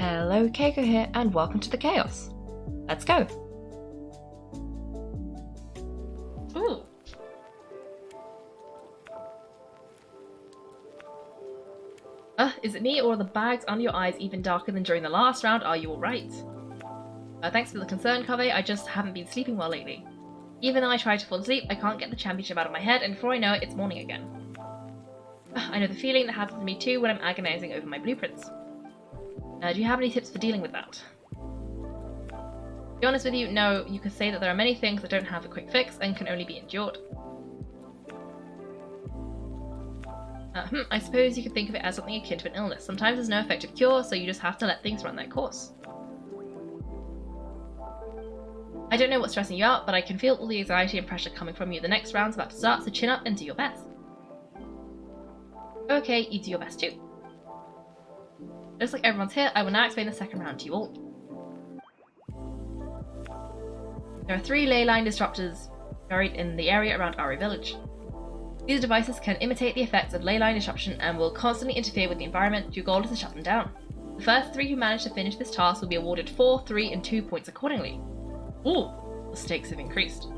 Hello, Kaiko here, and welcome to the Chaos. Let's go! Ooh! Is it me, or are the bags under your eyes even darker than during the last round? Are you alright? Thanks for the concern, Kaveh. I just haven't been sleeping well lately. Even though I try to fall asleep, I can't get the championship out of my head, and before I know it, it's morning again. I know the feeling that happens to me too when I'm agonizing over my blueprints. Do you have any tips for dealing with that? To be honest with you, no. You could say that there are many things that don't have a quick fix and can only be endured. I suppose you could think of it as something akin to an illness. Sometimes there's no effective cure, so you just have to let things run their course. I don't know what's stressing you out, but I can feel all the anxiety and pressure coming from you. The next round's about to start, so chin up and do your best. Okay, you do your best too. Looks like everyone's here. I will now explain the second round to you all. There are 3 ley line disruptors buried in the area around Ari village. These devices can imitate the effects of ley line disruption and will constantly interfere with the environment. Your goal is to shut them down. The first 3 who manage to finish this task will be awarded 4, 3, and 2 points accordingly. Ooh, the stakes have increased.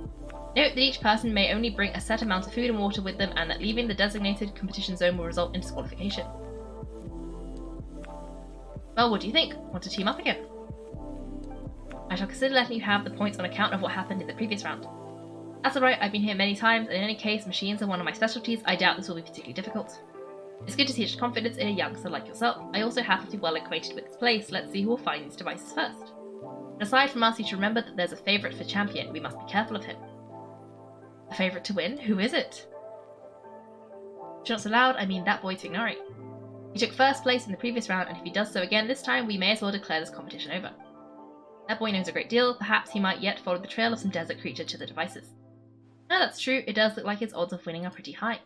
Note that each person may only bring a set amount of food and water with them, and that leaving the designated competition zone will result in disqualification. Well, what do you think? Want to team up again? I shall consider letting you have the points on account of what happened in the previous round. That's alright, I've been here many times, and in any case, machines are one of my specialties. I doubt this will be particularly difficult. It's good to see such confidence in a youngster like yourself. I also happen to be well acquainted with this place. Let's see who will find these devices first. And aside from us, you should remember that there's a favourite for champion. We must be careful of him. A favourite to win? Who is it? If you're not so loud, I mean that boy to Ignari. He took first place in the previous round, and if he does so again this time, we may as well declare this competition over. That boy knows a great deal. Perhaps he might yet follow the trail of some desert creature to the devices. No, that's true. It does look like his odds of winning are pretty high. He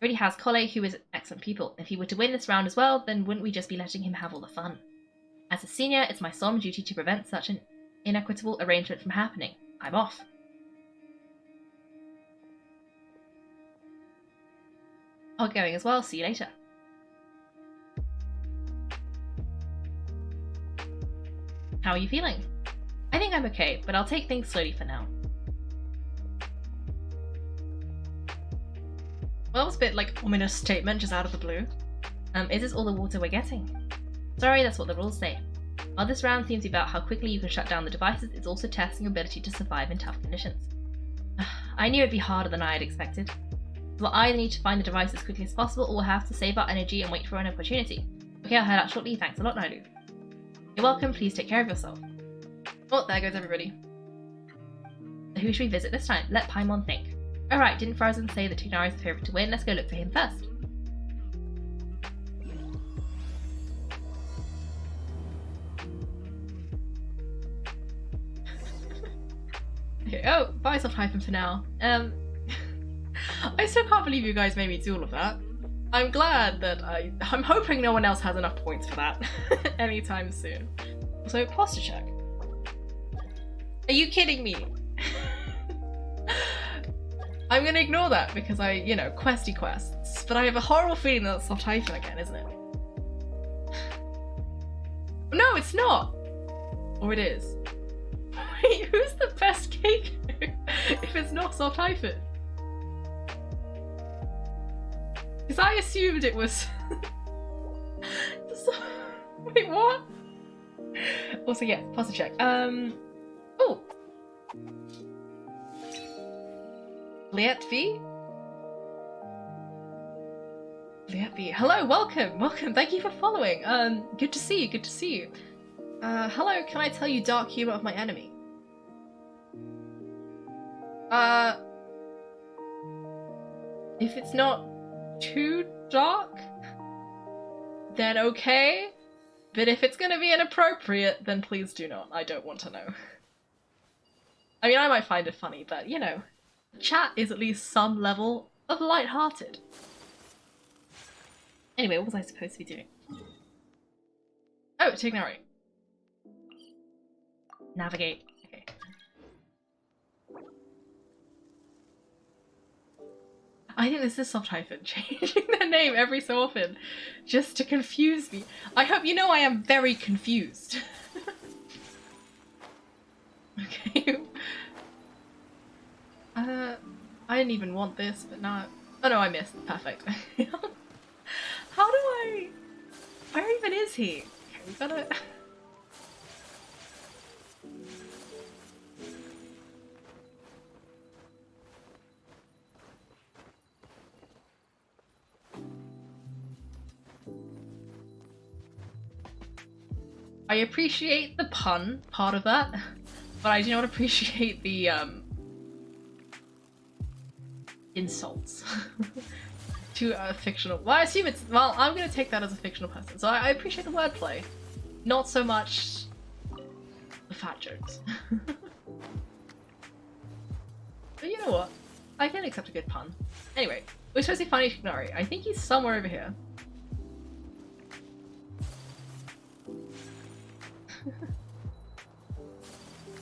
already has Kaveh, who is excellent pupil. If he were to win this round as well, then wouldn't we just be letting him have all the fun? As a senior, it's my solemn duty to prevent such an inequitable arrangement from happening. I'm off. I'll be going as well. See you later. How are you feeling? I think I'm okay, but I'll take things slowly for now. Well, that was a bit like ominous statement just out of the blue. Is this all the water we're getting? Sorry, that's what the rules say. While this round seems about how quickly you can shut down the devices, it's also testing your ability to survive in tough conditions. I knew it'd be harder than I had expected. So we'll either need to find the device as quickly as possible, or we'll have to save our energy and wait for an opportunity. Okay, I'll head out shortly. Thanks a lot, Nailu. You're welcome. Please take care of yourself. Oh, there goes everybody. So who should we visit this time? Let Paimon think. Alright, didn't Frozen say that Tignari is the favourite to win? Let's go look for him first. Okay, oh, buy soft hyphen for now. I still can't believe you guys made me do all of that. I'm glad that I'm hoping no one else has enough points for that anytime soon. Also, posture check. Are you kidding me? I'm gonna ignore that because questy quests. But I have a horrible feeling that's soft hyphen again, isn't it? No, it's not! Or it is. Wait, who's the best Kaiko if it's not soft hyphen? Because I assumed it was... Wait, what? Also, yeah, posture check. Oh! Lietvie? Lietvie. Hello, welcome! Welcome, thank you for following. Good to see you, good to see you. Hello, can I tell you dark humor of my enemy? If it's not too dark, then okay. But if it's gonna be inappropriate, then please do not. I don't want to know. I mean, I might find it funny, but chat is at least some level of light-hearted. Anyway, what was I supposed to be doing? Oh, Tignari. Navigate. Okay. I think this is soft hyphen, changing their name every so often, just to confuse me. I hope you know I am very confused. Okay. I didn't even want this, but now... Oh no, I missed. Perfect. How do I... Where even is he? Okay, we gotta... I appreciate the pun part of that, but I do not appreciate the insults to a fictional. Well, I assume it's. Well, I'm gonna take that as a fictional person, so I appreciate the wordplay, not so much the fat jokes. But you know what? I can accept a good pun. Anyway, we're supposed to be finding Tighnari. I think he's somewhere over here.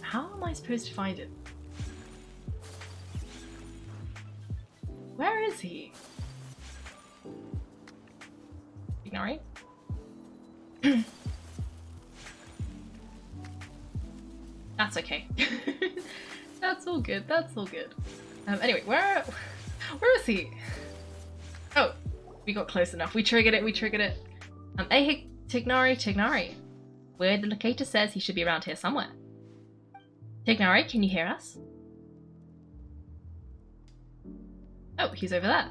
How am I supposed to find him? Where is he? Tighnari? That's okay. That's all good. That's all good. Anyway, where is he? Oh, we got close enough. We triggered it. We triggered it. Hey, Tighnari. Weird, the locator says he should be around here somewhere. Tighnari, can you hear us? Oh, he's over there.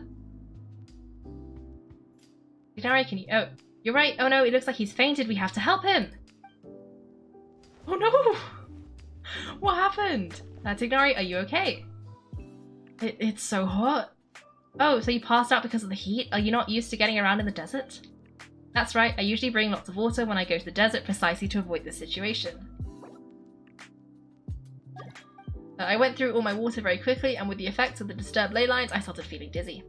Tighnari, can you... Oh, you're right. Oh no, it looks like he's fainted. We have to help him. Oh no! What happened? Tighnari, are you okay? It's so hot. Oh, so you passed out because of the heat? Are you not used to getting around in the desert? That's right, I usually bring lots of water when I go to the desert precisely to avoid this situation. I went through all my water very quickly, and with the effects of the disturbed ley lines, I started feeling dizzy.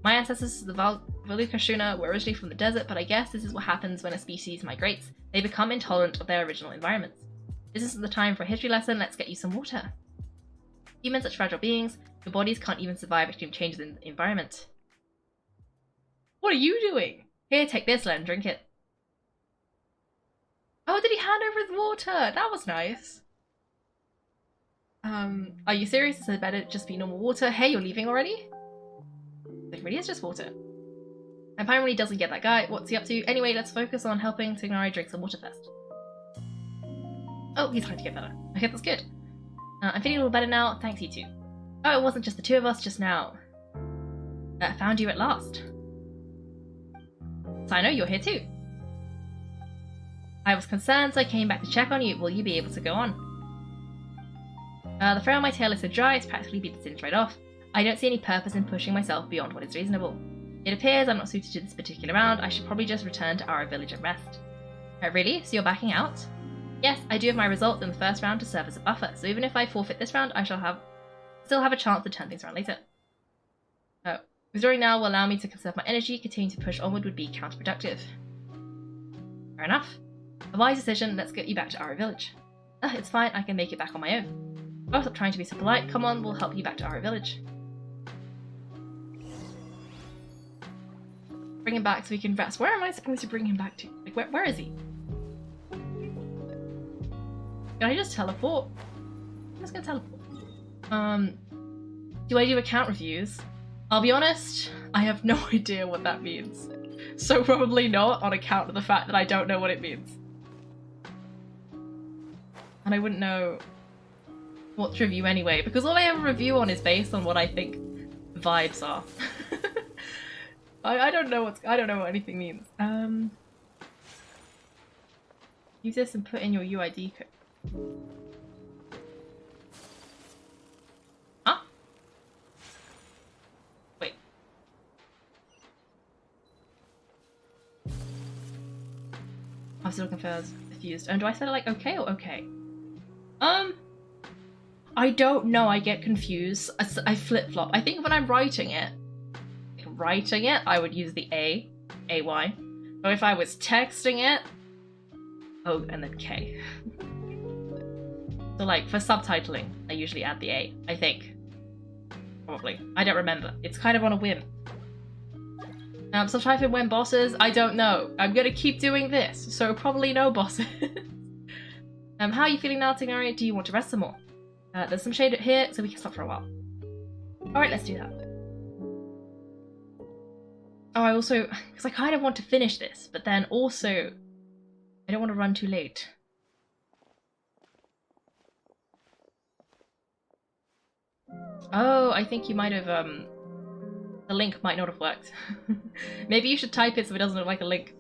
My ancestors, the Valukashuna, were originally from the desert, but I guess this is what happens when a species migrates. They become intolerant of their original environments. This isn't the time for a history lesson, let's get you some water. Humans are such fragile beings, your bodies can't even survive extreme changes in the environment. What are you doing? Here, take this, Len, drink it. Oh, did he hand over his water? That was nice. Are you serious? This had better just be normal water. Hey, you're leaving already? It really is just water. And apparently doesn't get that guy. What's he up to? Anyway, let's focus on helping Tighnari drink some water first. Oh, he's trying to get better. Okay, that's good. I'm feeling a little better now. Thanks, you two. Oh, it wasn't just the two of us just now. Found you at last. So I know you're here too. I was concerned, so I came back to check on you. Will you be able to go on? The fur on my tail is so dry, it's practically beat the singed right off. I don't see any purpose in pushing myself beyond what is reasonable. It appears I'm not suited to this particular round. I should probably just return to our village and rest. Really? So you're backing out? Yes, I do have my result in the first round to serve as a buffer, so even if I forfeit this round, I shall still have a chance to turn things around later. Oh. Withdrawing now will allow me to conserve my energy. Continuing to push onward would be counterproductive. Fair enough. A wise decision. Let's get you back to our village. It's fine. I can make it back on my own. Oh, stop trying to be so polite. Come on, we'll help you back to our village. Bring him back so we can rest. Where am I supposed to bring him back to? Like, where is he? Can I just teleport? I'm just gonna teleport. Do I do account reviews? I'll be honest, I have no idea what that means. So probably not, on account of the fact that I don't know what it means. And I wouldn't know what to review anyway, because all I ever review on is based on what I think vibes are. I don't know what anything means. Use this and put in your UID code. Huh? Wait. I'm still confused. Do I say like okay or okay? I don't know. I get confused. I flip-flop. I think when I'm writing it, I would use the A, AY. But if I was texting it, O and then K. So like for subtitling, I usually add the A, I think. Probably. I don't remember. It's kind of on a whim. So try to win bosses? I don't know. I'm gonna keep doing this, so probably no bosses. How are you feeling now, Tighnari? Do you want to rest some more? There's some shade here, so we can stop for a while. Alright, let's do that. Oh, I also... because I kind of want to finish this, but then also... I don't want to run too late. Oh, I think you might have, the link might not have worked. Maybe you should type it so it doesn't look like a link.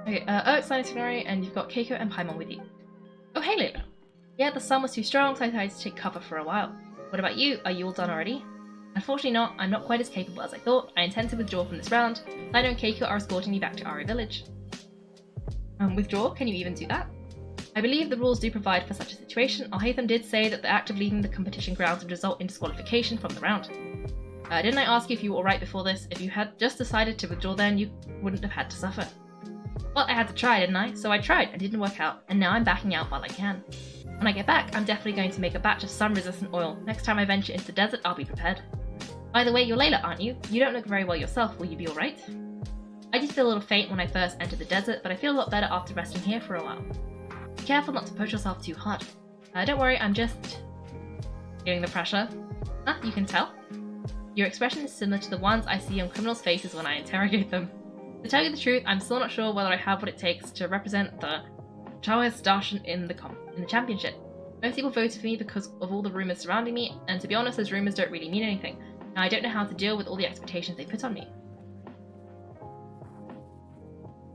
Okay, it's Tighnari, and you've got Kaiko and Paimon with you. Oh, hey, Layla. Yeah, the sun was too strong, so I decided to take cover for a while. What about you? Are you all done already? Unfortunately not. I'm not quite as capable as I thought. I intend to withdraw from this round. Lino and Kaiko are escorting me back to Ari Village. Withdraw? Can you even do that? I believe the rules do provide for such a situation. Alhaitham did say that the act of leaving the competition grounds would result in disqualification from the round. Didn't I ask you if you were alright before this? If you had just decided to withdraw then, you wouldn't have had to suffer. Well, I had to try, didn't I? So I tried, and didn't work out, and now I'm backing out while I can. When I get back, I'm definitely going to make a batch of sun-resistant oil. Next time I venture into the desert, I'll be prepared. By the way, you're Layla, aren't you? You don't look very well yourself. Will you be alright? I did feel a little faint when I first entered the desert, but I feel a lot better after resting here for a while. Be careful not to push yourself too hard. Don't worry, I'm just... feeling the pressure. Huh, you can tell? Your expression is similar to the ones I see on criminals' faces when I interrogate them. To tell you the truth, I'm still not sure whether I have what it takes to represent the Interdarshan in the championship. Most people voted for me because of all the rumours surrounding me, and to be honest, those rumours don't really mean anything. Now, I don't know how to deal with all the expectations they put on me.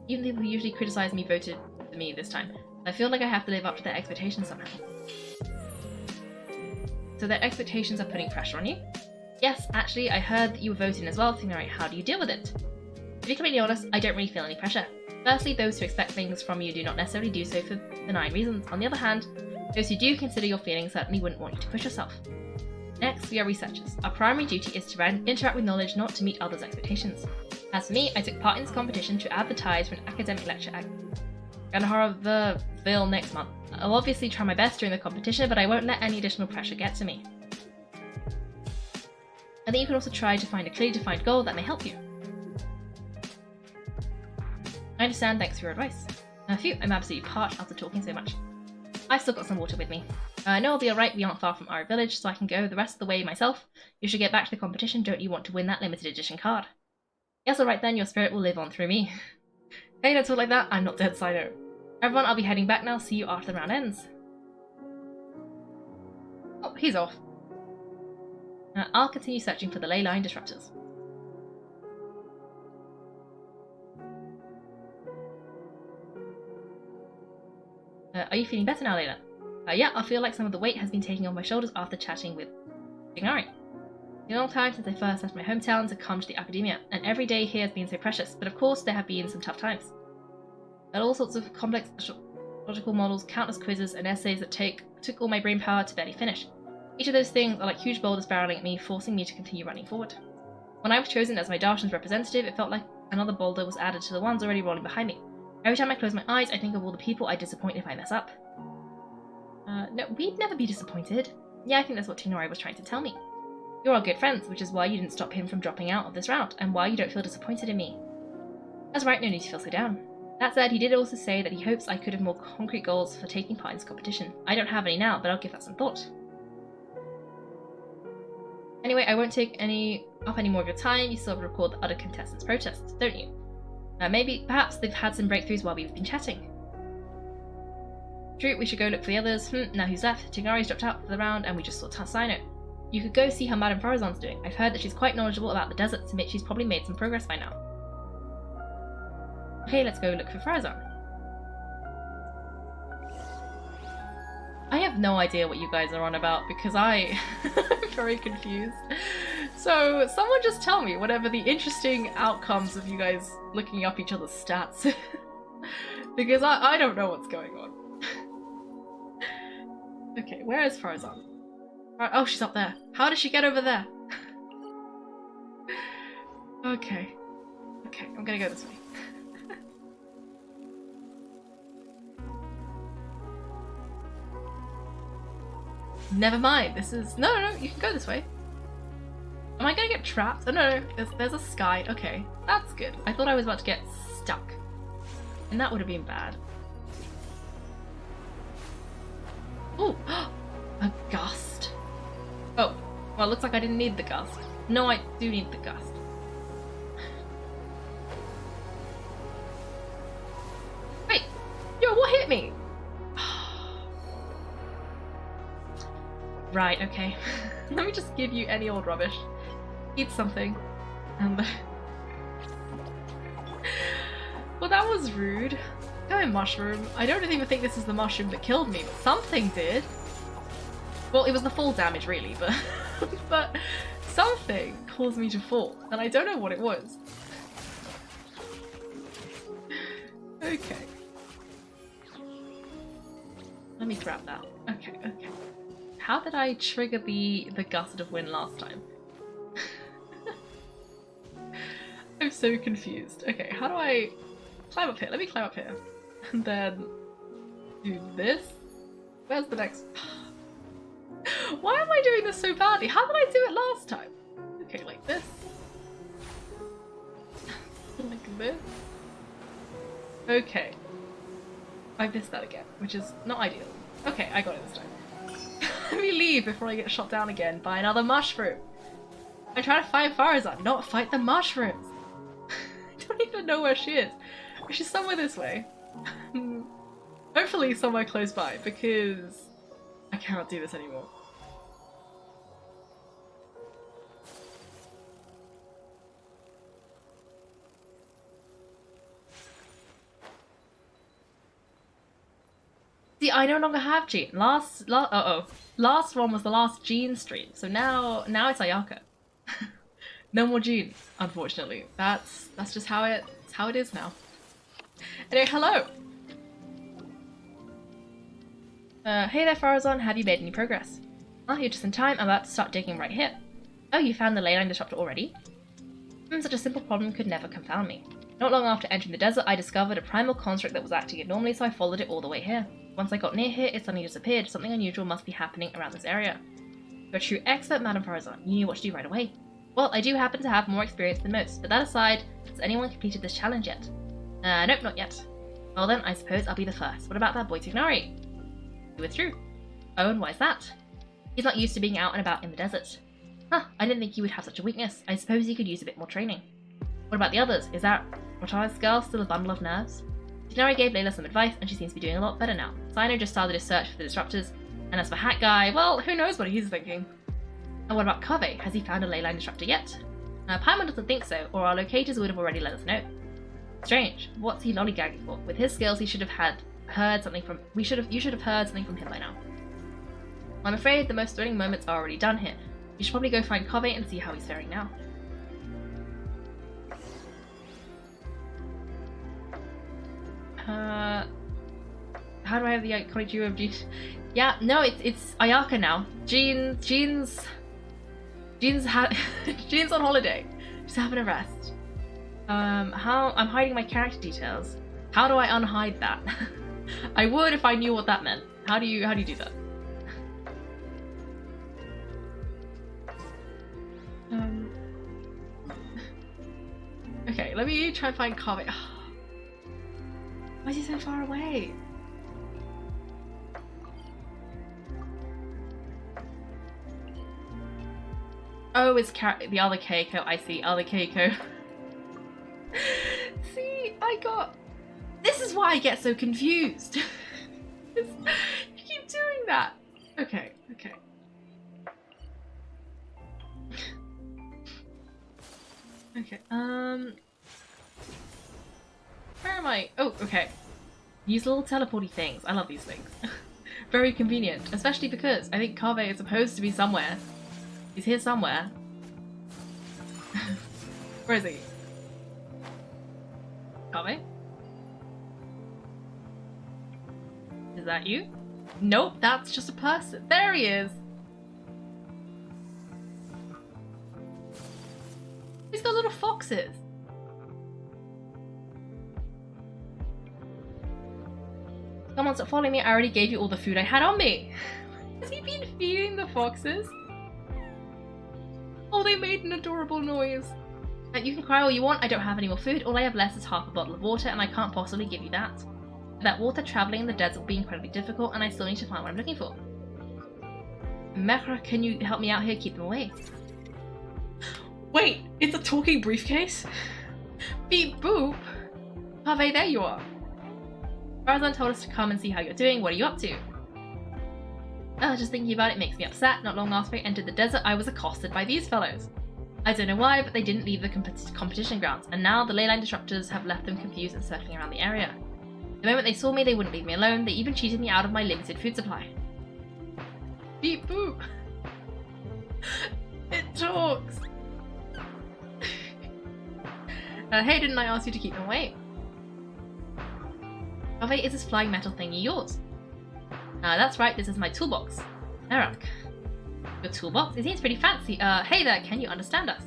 Even people who usually criticise me voted for me this time. I feel like I have to live up to their expectations somehow. So their expectations are putting pressure on you? Yes, actually, I heard that you were voting as well, Tighnari. How do you deal with it? To be completely honest, I don't really feel any pressure. Firstly, those who expect things from you do not necessarily do so for benign reasons. On the other hand, those who do consider your feelings certainly wouldn't want you to push yourself. Next, we are researchers. Our primary duty is to interact with knowledge, not to meet others' expectations. As for me, I took part in this competition to advertise for an academic lecture at Genshin next month. I'll obviously try my best during the competition, but I won't let any additional pressure get to me. I think you can also try to find a clearly defined goal that may help you. I understand, thanks for your advice. Phew, I'm absolutely parched after talking so much. I've still got some water with me. I know I'll be alright, we aren't far from our village, so I can go the rest of the way myself. You should get back to the competition, don't you want to win that limited edition card? Yes, alright then, your spirit will live on through me. Hey, don't talk like that, I'm not dead, Sino. Everyone, I'll be heading back now, see you after the round ends. Oh, he's off. I'll continue searching for the ley line disruptors. Are you feeling better now, Layla? Yeah, I feel like some of the weight has been taken off my shoulders after chatting with Tighnari. It's been a long time since I first left my hometown to come to the academia, and every day here has been so precious, but of course there have been some tough times. There are all sorts of complex logical models, countless quizzes and essays that took all my brain power to barely finish. Each of those things are like huge boulders barreling at me, forcing me to continue running forward. When I was chosen as my Darshan's representative, it felt like another boulder was added to the ones already rolling behind me. Every time I close my eyes, I think of all the people I'd disappoint if I mess up. No, we'd never be disappointed. Yeah, I think that's what Tighnari was trying to tell me. You're all good friends, which is why you didn't stop him from dropping out of this round, and why you don't feel disappointed in me. That's right, no need to feel so down. That said, he did also say that he hopes I could have more concrete goals for taking part in this competition. I don't have any now, but I'll give that some thought. Anyway, I won't take up any more of your time. You still have to record the other contestants' protests, don't you? Perhaps they've had some breakthroughs while we've been chatting. True, we should go look for the others. Now who's left? Tighnari's dropped out for the round and we just saw Sino. You could go see how Madame Farazan's doing. I've heard that she's quite knowledgeable about the desert, so she's probably made some progress by now. Okay, let's go look for Farazan. I have no idea what you guys are on about because I'm very confused. So someone just tell me whatever the interesting outcomes of you guys looking up each other's stats. Because I don't know what's going on. Okay, where is Farazan? Oh, she's up there. How did she get over there? Okay. Okay, I'm gonna go this way. Never mind, this is... No, you can go this way. Am I gonna get trapped? Oh no, there's a sky. Okay, that's good. I thought I was about to get stuck. And that would have been bad. Ooh, a gust. Oh, well it looks like I didn't need the gust. No, I do need the gust. Wait, yo, what hit me? Right, okay. Let me just give you any old rubbish. Eat something. Well, that was rude. Go in, mushroom. I don't even think this is the mushroom that killed me, but something did. Well, it was the fall damage, really, but but something caused me to fall, and I don't know what it was. Okay. Let me grab that. Okay. How did I trigger the gust of wind last time? I'm so confused. Okay, how do I climb up here? Let me climb up here. And then do this. Where's the next? Why am I doing this so badly? How did I do it last time? Okay, like this. Like this. Okay. I missed that again, which is not ideal. Okay, I got it this time. Let me leave before I get shot down again by another mushroom. I'm trying to find Farazan, not fight the mushrooms. I don't even know where she is. She's somewhere this way. Hopefully somewhere close by, because I cannot do this anymore. See, I no longer have Jean. Last one was the last Jean stream, so now it's Ayaka. No more Jean, unfortunately. That's just how it is now. Anyway, hello. Hey there, Farazan. Have you made any progress? Oh, you're just in time. I'm about to start digging right here. Oh, you found the ley line disruptor already? Such a simple problem could never confound me. Not long after entering the desert, I discovered a primal construct that was acting abnormally, so I followed it all the way here. Once I got near here, it suddenly disappeared. Something unusual must be happening around this area. You're a true expert, Madame Farazan. You knew what to do right away. Well, I do happen to have more experience than most, but that aside, has anyone completed this challenge yet? Nope, not yet. Well then, I suppose I'll be the first. What about that boy Tignari? He withdrew. Oh, and why is that? He's not used to being out and about in the desert. Huh, I didn't think he would have such a weakness. I suppose he could use a bit more training. What about the others? Is that Rota's girl still a bundle of nerves? Tignari gave Layla some advice, and she seems to be doing a lot better now. Sino just started his search for the disruptors, and as for Hat Guy, well, who knows what he's thinking. And what about Kaveh? Has he found a ley line disruptor yet? Paimon doesn't think so, or our locators would have already let us know. Strange. What's he lollygagging for? With his skills, he should have heard something from. You should have heard something from him by now. I'm afraid the most thrilling moments are already done here. You should probably go find Kaveh and see how he's faring now. How do I have the iconic duo of Jean? Yeah, no, it's Ayaka now. Jean's on holiday. She's having a rest. I'm hiding my character details. How do I unhide that? I would if I knew what that meant. How do you do that? Okay, let me try and find Kaveh. Why is he so far away? Oh, it's the other Kaiko. I see, other Kaiko. See, this is why I get so confused. You keep doing that. Okay. Okay, where am I? Oh, okay. These little teleporty things. I love these things. Very convenient, especially because I think Kaveh is supposed to be somewhere. He's here somewhere. Where is he? Kaveh? Is that you? Nope, that's just a person. There he is! He's got little foxes. Come on, stop following me. I already gave you all the food I had on me. Has he been feeding the foxes? Oh, they made an adorable noise. You can cry all you want, I don't have any more food. All I have left is half a bottle of water and I can't possibly give you that. Without water, travelling in the desert will be incredibly difficult and I still need to find what I'm looking for. Mekra, can you help me out here? Keep them away. Wait, it's a talking briefcase? Beep boop. Kaveh, there you are. Farazan told us to come and see how you're doing. What are you up to? Just thinking about it makes me upset. Not long after I entered the desert, I was accosted by these fellows. I don't know why, but they didn't leave the competition grounds, and now the leyline disruptors have left them confused and circling around the area. The moment they saw me, they wouldn't leave me alone. They even cheated me out of my limited food supply. Beep boop. It talks. Hey, didn't I ask you to keep them away? Kaveh, is this flying metal thingy yours? That's right, this is my toolbox. Merak. Your toolbox? It seems pretty fancy. Hey there, can you understand us?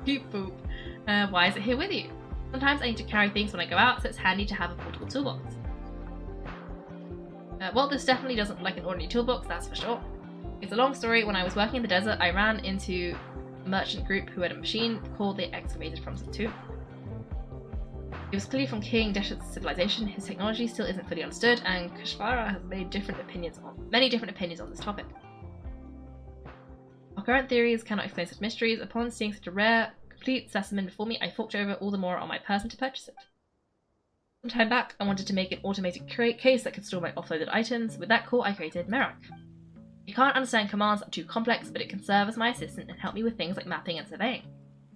Beep boop. Why is it here with you? Sometimes I need to carry things when I go out, so it's handy to have a portable toolbox. Well, this definitely doesn't look like an ordinary toolbox, that's for sure. It's a long story. When I was working in the desert, I ran into a merchant group who had a machine called they excavated from some tomb. It was clearly from King Deshet's civilization. His technology still isn't fully understood, and Kashvara has many different opinions on this topic. Our current theories cannot explain such mysteries. Upon seeing such a rare, complete specimen before me, I forked over all the more on my person to purchase it. Some time back, I wanted to make an automated case that could store my offloaded items. With that core, I created Merak. It can't understand commands that are too complex, but it can serve as my assistant and help me with things like mapping and surveying.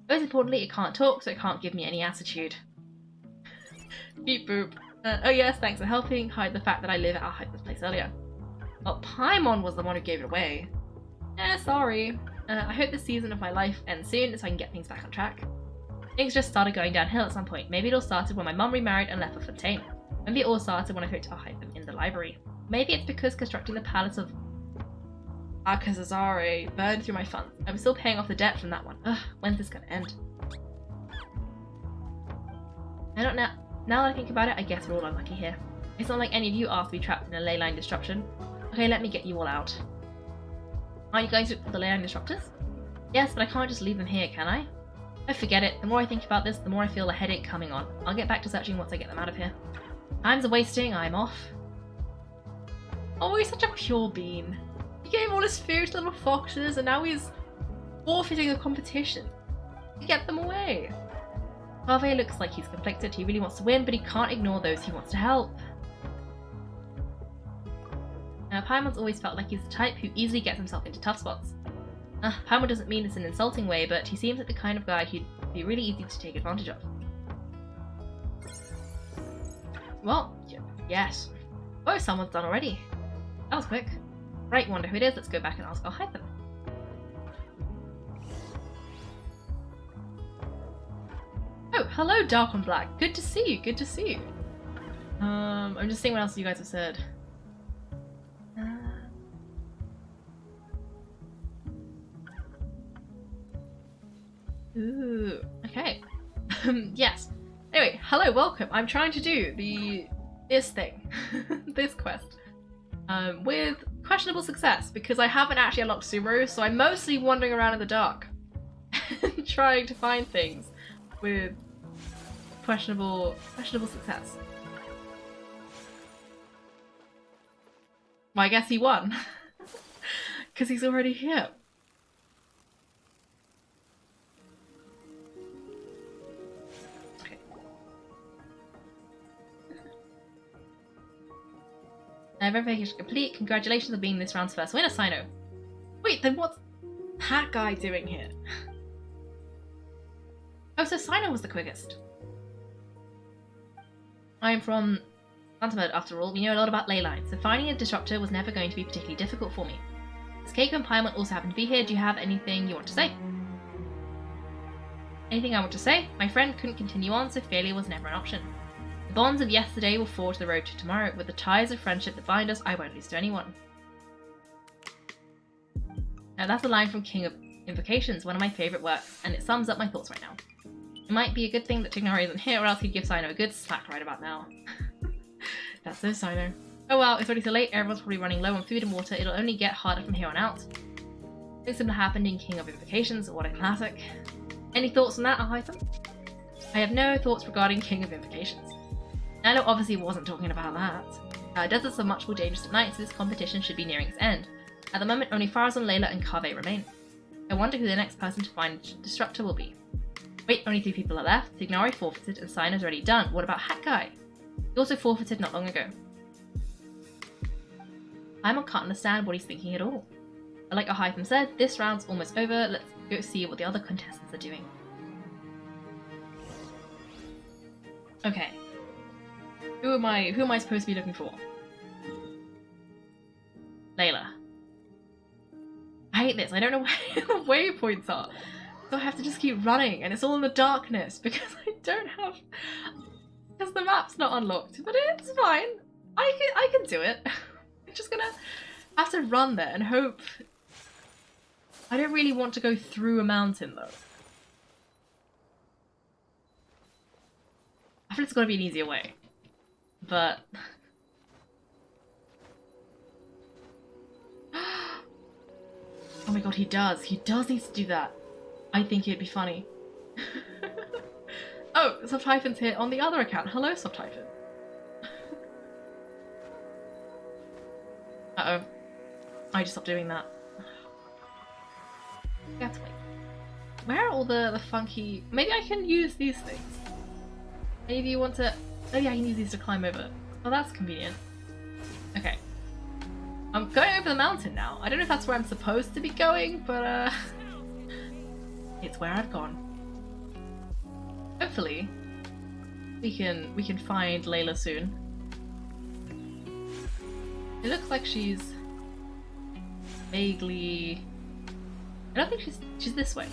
Most importantly, it can't talk, so it can't give me any attitude. Beep boop. Oh yes, thanks for helping hide the fact that I live at our hide this place earlier. Well, Paimon was the one who gave it away. Sorry. I hope this season of my life ends soon so I can get things back on track. Things just started going downhill at some point. Maybe it all started when my mum remarried and left for Fontaine. Maybe it all started when I hoped to hide them in the library. Maybe it's because constructing the palace of Alcazazare burned through my funds. I'm still paying off the debt from that one. Ugh, when's this gonna end? I don't know. Now that I think about it, I guess we're all unlucky here. It's not like any of you asked to be trapped in a ley line disruption. Okay, let me get you all out. Aren't you going to look for the ley line disruptors? Yes, but I can't just leave them here, can I? Oh, forget it. The more I think about this, the more I feel a headache coming on. I'll get back to searching once I get them out of here. Time's a wasting, I'm off. Oh, he's such a pure bean. He gave all his food to little foxes and now he's forfeiting a competition to get them away. Kaveh looks like he's conflicted. He really wants to win, but he can't ignore those he wants to help. Paimon's always felt like he's the type who easily gets himself into tough spots. Paimon doesn't mean this in an insulting way, but he seems like the kind of guy who'd be really easy to take advantage of. Well, yes. Oh, someone's done already. That was quick. Right, wonder who it is. Let's go back and ask. I'll hide them. Oh, hello, Dark and Black. Good to see you. Good to see you. I'm just seeing what else you guys have said. Ooh, okay. Yes. Anyway, hello, welcome. I'm trying to do this thing, this quest, with questionable success because I haven't actually unlocked Sumeru, so I'm mostly wandering around in the dark, trying to find things with questionable success. Well, I guess he won because he's already here. Verification complete. Congratulations on being this round's first winner, Sino. Wait, then what's that guy doing here? Oh, so Sino was the quickest. I am from Santamud, after all. We know a lot about ley lines, so finding a disruptor was never going to be particularly difficult for me. As Kaiko and Paimon also happen to be here, do you have anything you want to say? Anything I want to say? My friend couldn't continue on, so failure was never an option. The bonds of yesterday will forge the road to tomorrow. With the ties of friendship that bind us, I won't lose to anyone. Now that's a line from King of Invocations, one of my favourite works, and it sums up my thoughts right now. It might be a good thing that Tignari isn't here, or else he'd give Sino a good smack right about now. That's so Sino. Oh well, it's already so late, everyone's probably running low on food and water, it'll only get harder from here on out. Something similar happened in King of Invocations, what a classic. Any thoughts on that, Hytham? I have no thoughts regarding King of Invocations. Nano obviously wasn't talking about that. Deserts are much more dangerous at night, so this competition should be nearing its end. At the moment, only Farazan, Layla, and Kaveh remain. I wonder who the next person to find Disruptor will be. Wait, only 3 people are left. Tignari forfeited and Sino's already done. What about Hat Guy? He also forfeited not long ago. I can't understand what he's thinking at all. But like Hytham said, this round's almost over. Let's go see what the other contestants are doing. Okay. Who am I supposed to be looking for? Layla. I hate this. I don't know where the waypoints are. So I have to just keep running, and it's all in the darkness because I don't have... Because the map's not unlocked. But it's fine. I can do it. I'm just gonna have to run there and hope... I don't really want to go through a mountain, though. I feel it's gotta be an easier way. But... Oh my god, he does. He does need to do that. I think it'd be funny. Oh, Subtyphon's here on the other account. Hello, Subtyphon. Uh-oh. I just stopped doing that. We have to wait. Where are all the funky... Maybe I can use these things. Maybe you want to... Oh yeah, I can use these to climb over. Oh, that's convenient. Okay. I'm going over the mountain now. I don't know if that's where I'm supposed to be going, but it's where I've gone. Hopefully, we can find Layla soon. It looks like she's vaguely... I don't think she's this way.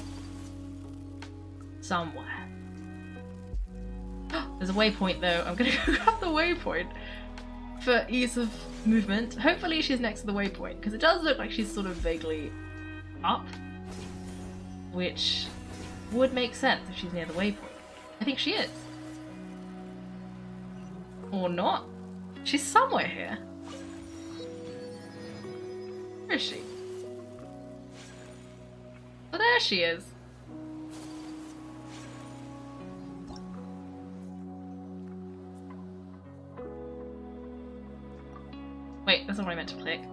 Somewhere. There's a waypoint though. I'm gonna go grab the waypoint for ease of movement. Hopefully she's next to the waypoint, because it does look like she's sort of vaguely up, which would make sense if she's near the waypoint. I think she is. Or not. She's somewhere here. Where is she? Oh, there she is. Wait, that's not what I meant to click. Did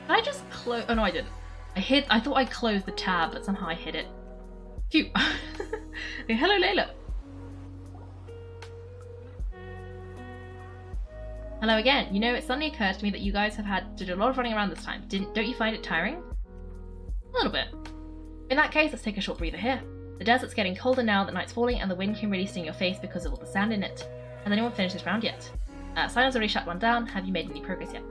I just close? Oh no, I didn't. I thought I closed the tab, but somehow I hit it. Phew. Okay, hello, Layla. Hello again. You know, it suddenly occurs to me that you guys have had to do a lot of running around this time. Don't you find it tiring? A little bit. In that case, let's take a short breather here. The desert's getting colder now that night's falling, and the wind can really sting your face because of all the sand in it. Has anyone finished this round yet? Silence already shut one down. Have you made any progress yet?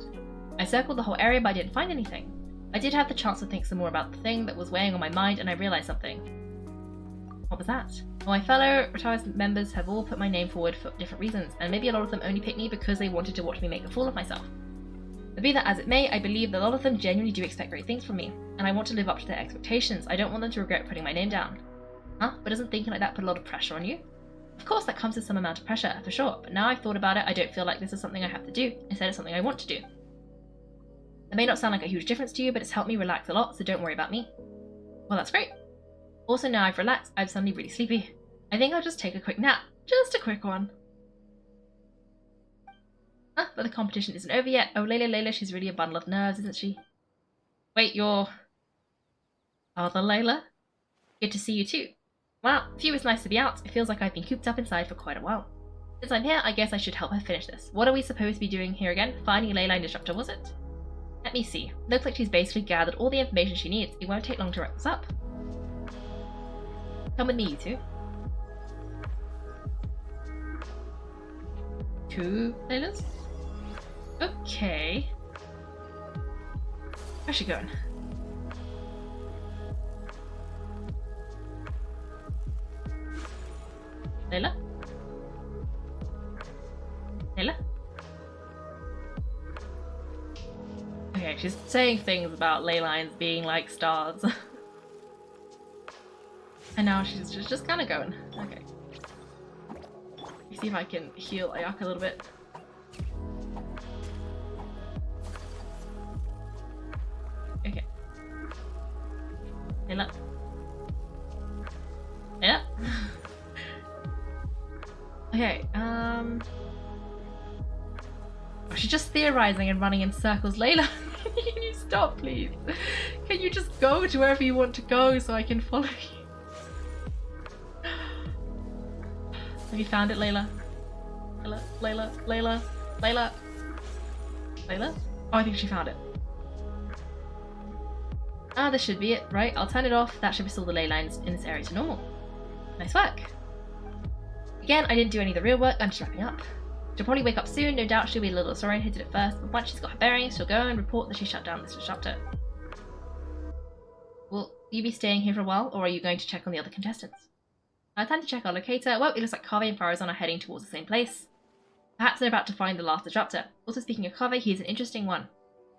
I circled the whole area, but I didn't find anything. I did have the chance to think some more about the thing that was weighing on my mind, and I realized something. What was that? Well, my fellow retired members have all put my name forward for different reasons, and maybe a lot of them only picked me because they wanted to watch me make a fool of myself. But be that as it may, I believe that a lot of them genuinely do expect great things from me, and I want to live up to their expectations. I don't want them to regret putting my name down. Huh? But doesn't thinking like that put a lot of pressure on you? Of course, that comes with some amount of pressure, for sure, but now I've thought about it, I don't feel like this is something I have to do. Instead, it's something I want to do. It may not sound like a huge difference to you, but it's helped me relax a lot, so don't worry about me. Well, that's great. Also, now I've relaxed, I'm suddenly really sleepy. I think I'll just take a quick nap. Just a quick one. Huh, but the competition isn't over yet. Oh, Layla, she's really a bundle of nerves, isn't she? Wait, you're... Other Layla? Good to see you too. Wow, phew, it's nice to be out. It feels like I've been cooped up inside for quite a while. Since I'm here, I guess I should help her finish this. What are we supposed to be doing here again? Finding Layla and Disruptor, was it? Let me see. Looks like she's basically gathered all the information she needs. It won't take long to wrap this up. Come with me, you two. 2 Laylas? Okay. Where's she going? Layla? Layla? Okay, she's saying things about ley lines being like stars. And now she's just kind of going. Okay. Let me see if I can heal Ayaka a little bit. Layla. Layla? Okay, she's just theorizing and running in circles. Layla, can you stop, please? Can you just go to wherever you want to go so I can follow you? Have you found it, Layla? Layla, Layla, Layla, Layla. Layla? Oh, I think she found it. Ah, this should be it, right? I'll turn it off. That should restore the ley lines in this area to normal. Nice work. Again, I didn't do any of the real work. I'm just wrapping up. She'll probably wake up soon. No doubt she'll be a little disoriented at first, but once she's got her bearings, she'll go and report that she shut down this disruptor. Will you be staying here for a while, or are you going to check on the other contestants? Time to check our locator. Well, it looks like Kaveh and Farazan are heading towards the same place. Perhaps they're about to find the last disruptor. Also, speaking of Kaveh, he is an interesting one.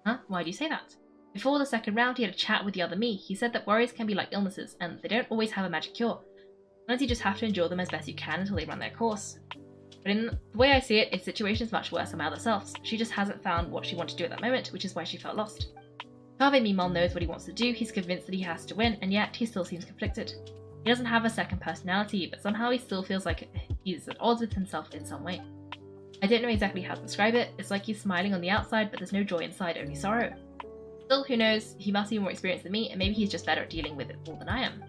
Huh? Why do you say that? Before the second round, he had a chat with the other me. He said that worries can be like illnesses, and they don't always have a magic cure. Sometimes you just have to endure them as best you can until they run their course. But in the way I see it, its situation is much worse than my other selves. She just hasn't found what she wanted to do at that moment, which is why she felt lost. Kaveh meanwhile knows what he wants to do. He's convinced that he has to win, and yet he still seems conflicted. He doesn't have a second personality, but somehow he still feels like he's at odds with himself in some way. I don't know exactly how to describe it. It's like he's smiling on the outside, but there's no joy inside, only sorrow. Still, who knows, he must be more experienced than me, and maybe he's just better at dealing with it all than I am.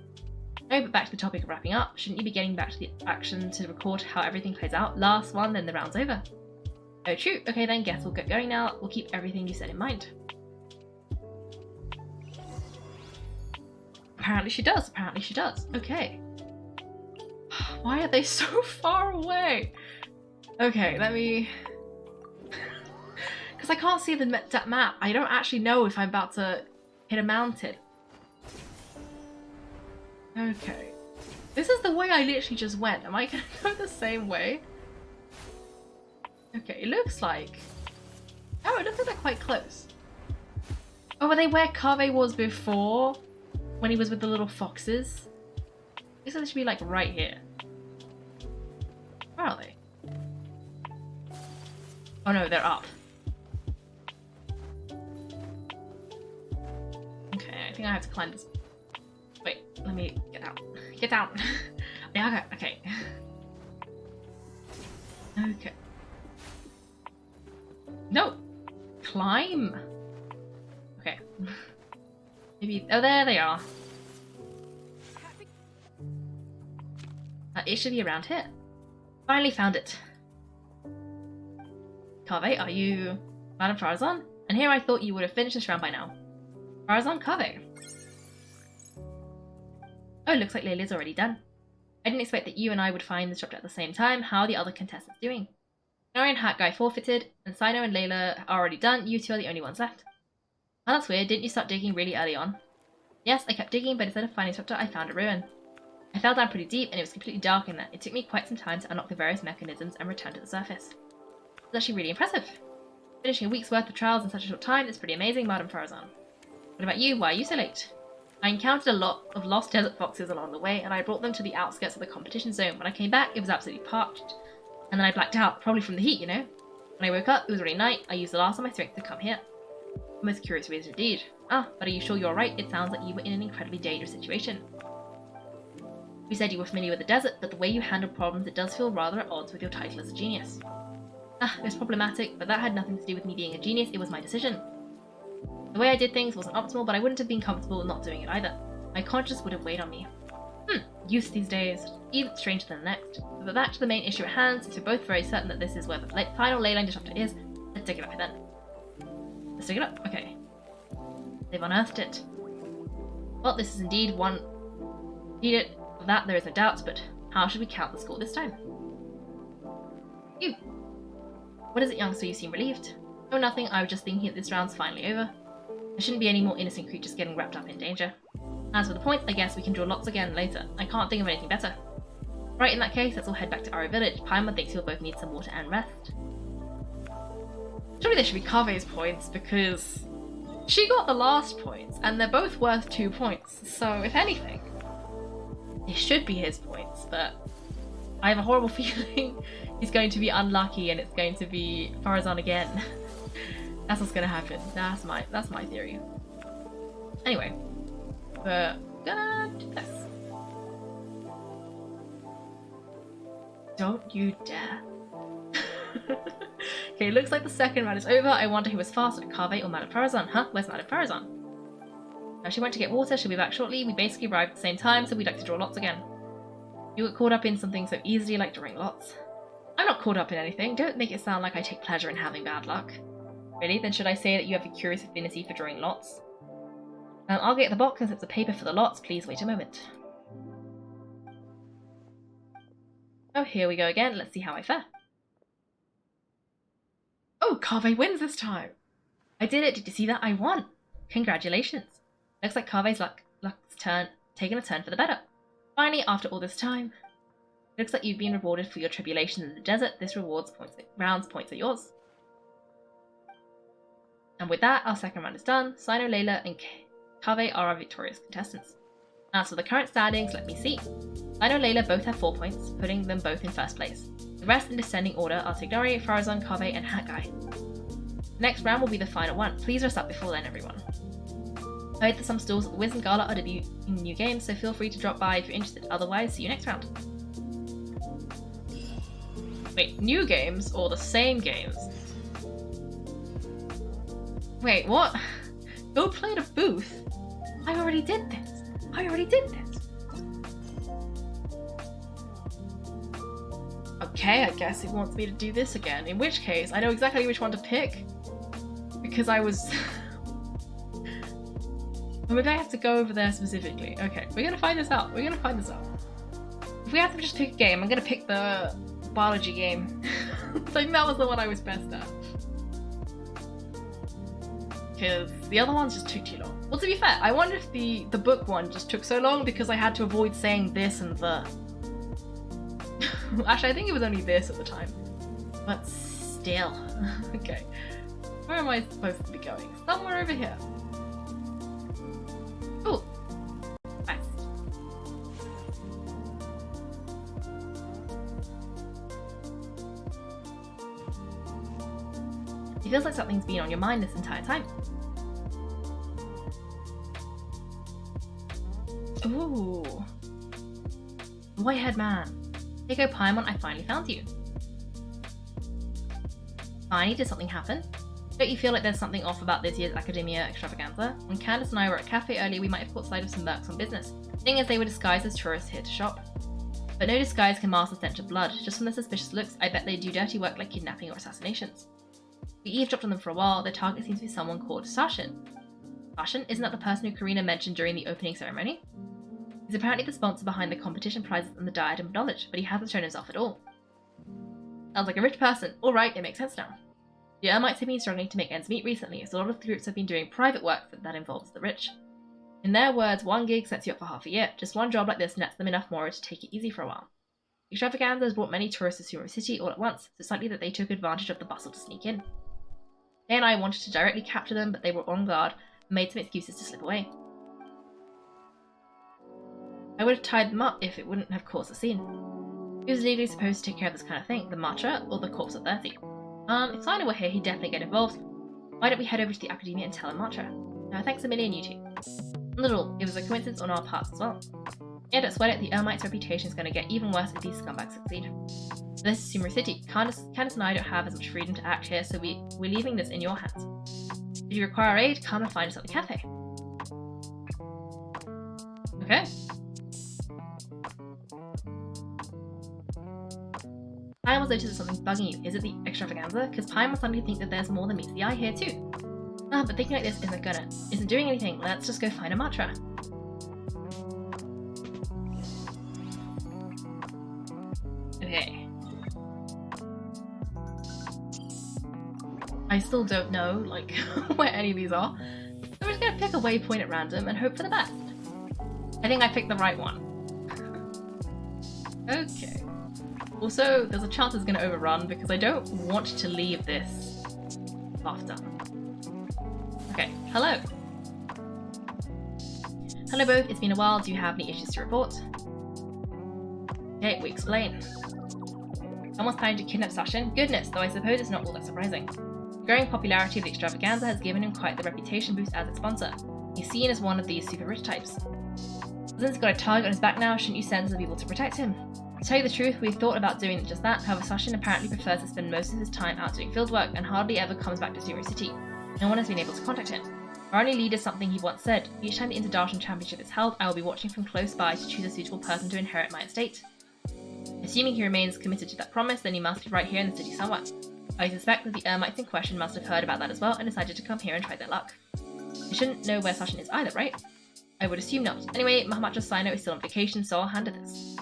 No, but back to the topic of wrapping up, shouldn't you be getting back to the action to record how everything plays out? Last one, then the round's over. Oh, true. Okay then, guess we'll get going now. We'll keep everything you said in mind. Apparently she does, apparently she does. Okay. Why are they so far away? Okay, let me... Because I can't see the map. I don't actually know if I'm about to hit a mountain. Okay. This is the way I literally just went. Am I going to go the same way? Okay, it looks like... Oh, it looks like they're quite close. Oh, were they where Kaveh was before? When he was with the little foxes? Looks like they should be like right here. Where are they? Oh no, they're up. Okay, I think I have to climb this. Wait, let me get out. Get down. Yeah, okay. Okay. No! Climb! Okay. Maybe. Oh, there they are. It should be around here. Finally found it. Kaveh, are you Madam Farazan? And here I thought you would have finished this round by now. Farazan, Kaveh. Oh, it looks like Layla's already done. I didn't expect that you and I would find the disruptor at the same time. How are the other contestants doing? Nori and Hat Guy forfeited, and Sino and Layla are already done. You two are the only ones left. Oh, that's weird. Didn't you start digging really early on? Yes, I kept digging, but instead of finding a disruptor, I found a ruin. I fell down pretty deep, and it was completely dark in there. It took me quite some time to unlock the various mechanisms and return to the surface. It's actually really impressive. Finishing a week's worth of trials in such a short time is pretty amazing, Madam Farazan. What about you? Why are you so late? I encountered a lot of lost desert foxes along the way, and I brought them to the outskirts of the competition zone. When I came back, it was absolutely parched. And then I blacked out, probably from the heat, you know? When I woke up, it was already night. I used the last of my strength to come here. Most curious reason indeed. Ah, but are you sure you're right? It sounds like you were in an incredibly dangerous situation. You said you were familiar with the desert, but the way you handle problems, it does feel rather at odds with your title as a genius. Ah, it was problematic, but that had nothing to do with me being a genius. It was my decision. The way I did things wasn't optimal, but I wouldn't have been comfortable with not doing it either. My conscience would have weighed on me. Youth these days, even stranger than the next. But back to the main issue at hand, since we're both very certain that this is where the final ley line disruptor is, let's dig it up then. Let's dig it up, okay. They've unearthed it. Well, this is indeed one... Indeed, of that there is no doubt, but how should we count the score this time? You! What is it, youngster? You seem relieved. Oh, nothing. I was just thinking that this round's finally over. There shouldn't be any more innocent creatures getting wrapped up in danger. As for the points, I guess we can draw lots again later. I can't think of anything better. Right, in that case, let's all head back to our village. Paimon thinks you'll both need some water and rest. Surely there should be Kaveh's points, because she got the last points, and they're both worth 2 points. So, if anything, it should be his points, but I have a horrible feeling he's going to be unlucky and it's going to be Farazan again. That's what's going to happen. That's my theory. Anyway, the gonna do this. Don't you dare. Okay, looks like the second round is over. I wonder who was faster, Kaveh or Madame Farazan? Huh? Where's Madame Farazan? Now she went to get water, she'll be back shortly. We basically arrived at the same time, so we'd like to draw lots again. You got caught up in something so easily like drawing lots. I'm not caught up in anything. Don't make it sound like I take pleasure in having bad luck. Really? Then should I say that you have a curious affinity for drawing lots? I'll get the box and slips of paper for the lots. Please wait a moment. Oh, here we go again. Let's see how I fare. Oh, Kaveh wins this time! I did it! Did you see that? I won! Congratulations! Looks like Kaveh's luck's taken a turn for the better. Finally, after all this time, looks like you've been rewarded for your tribulations in the desert. This rounds points are yours. And with that, our second round is done. Sino, Layla, and Kaveh are our victorious contestants. As for the current standings, let me see. Sino and Layla both have 4 points, putting them both in first place. The rest in descending order are Tighnari, Farazan, Kaveh, and Hagai. The next round will be the final one. Please rest up before then, everyone. I heard that some stalls at the Wisdom Gala are debuting new games, so feel free to drop by if you're interested. Otherwise, see you next round. Wait, new games or the same games? Wait, what? Go play at a booth? I already did this. Okay, I guess it wants me to do this again. In which case, I know exactly which one to pick. Because I was... Or maybe I have to go over there specifically. Okay, we're gonna find this out. If we have to just pick a game, I'm gonna pick the biology game. I think that was the one I was best at. Because the other ones just took too long. Well, to be fair, I wonder if the book one just took so long because I had to avoid saying this and the. Actually, I think it was only this at the time. But still. Okay. Where am I supposed to be going? Somewhere over here. Oh! Nice. It feels like something's been on your mind this entire time. Ooh. The White-haired man. Kaiko Paimon, I finally found you. Finally, did something happen? Don't you feel like there's something off about this year's Academia extravaganza? When Candace and I were at a cafe earlier, we might have caught sight of some mercs on business. The thing is, they were disguised as tourists here to shop. But no disguise can mask the stench of blood. Just from their suspicious looks, I bet they do dirty work like kidnapping or assassinations. We eavesdropped on them for a while. Their target seems to be someone called Sashin. Sashin? Isn't that the person who Karina mentioned during the opening ceremony? He's apparently the sponsor behind the competition prizes and the Diadem of Knowledge, but he hasn't shown himself at all. Sounds like a rich person. Alright, it makes sense now. The Ermites have been struggling to make ends meet recently, as a lot of the groups have been doing private work that involves the rich. In their words, one gig sets you up for half a year. Just one job like this nets them enough more to take it easy for a while. The extravaganza has brought many tourists to Sumer City all at once, so slightly that they took advantage of the bustle to sneak in. They and I wanted to directly capture them, but they were on guard and made some excuses to slip away. I would have tied them up if it wouldn't have caused a scene. Who's legally supposed to take care of this kind of thing, the Marcher or the corpse of 30? If Sino were here, he'd definitely get involved. Why don't we head over to the Academia and tell him Marcher? Now, thanks a million, you two. Not at all. It was a coincidence on our parts as well. Yeah, don't sweat it. The Ermite's reputation is going to get even worse if these scumbags succeed. So this is Sumer City. Candace and I don't have as much freedom to act here, so we're leaving this in your hands. If you require aid, come and find us at the cafe. Okay. Paimon noticed something's bugging you. Is it the extravaganza? Because Paimon suddenly think that there's more than meets the eye here too. But thinking like this isn't doing anything. Let's just go find a Matra. Okay. I still don't know, like, where any of these are. So we're just gonna pick a waypoint at random and hope for the best. I think I picked the right one. Okay. Also, there's a chance it's going to overrun because I don't want to leave this half done. Okay, hello. Hello both, it's been a while. Do you have any issues to report? Okay, we explain. Someone's planning to kidnap Sashin? Goodness, though I suppose it's not all that surprising. The growing popularity of the extravaganza has given him quite the reputation boost as its sponsor. He's seen as one of these super rich types. Since he's got a target on his back now, shouldn't you send some people to protect him? To tell you the truth, we've thought about doing just that, however Sashin apparently prefers to spend most of his time out doing field work and hardly ever comes back to Zero City. No one has been able to contact him. Our only lead is something he once said: each time the Interdarshan Championship is held, I will be watching from close by to choose a suitable person to inherit my estate. Assuming he remains committed to that promise, then he must be right here in the city somewhere. I suspect that the Ermites in question must have heard about that as well and decided to come here and try their luck. They shouldn't know where Sashin is either, right? I would assume not. Anyway, Mahamacho Sino is still on vacation, so I'll handle this.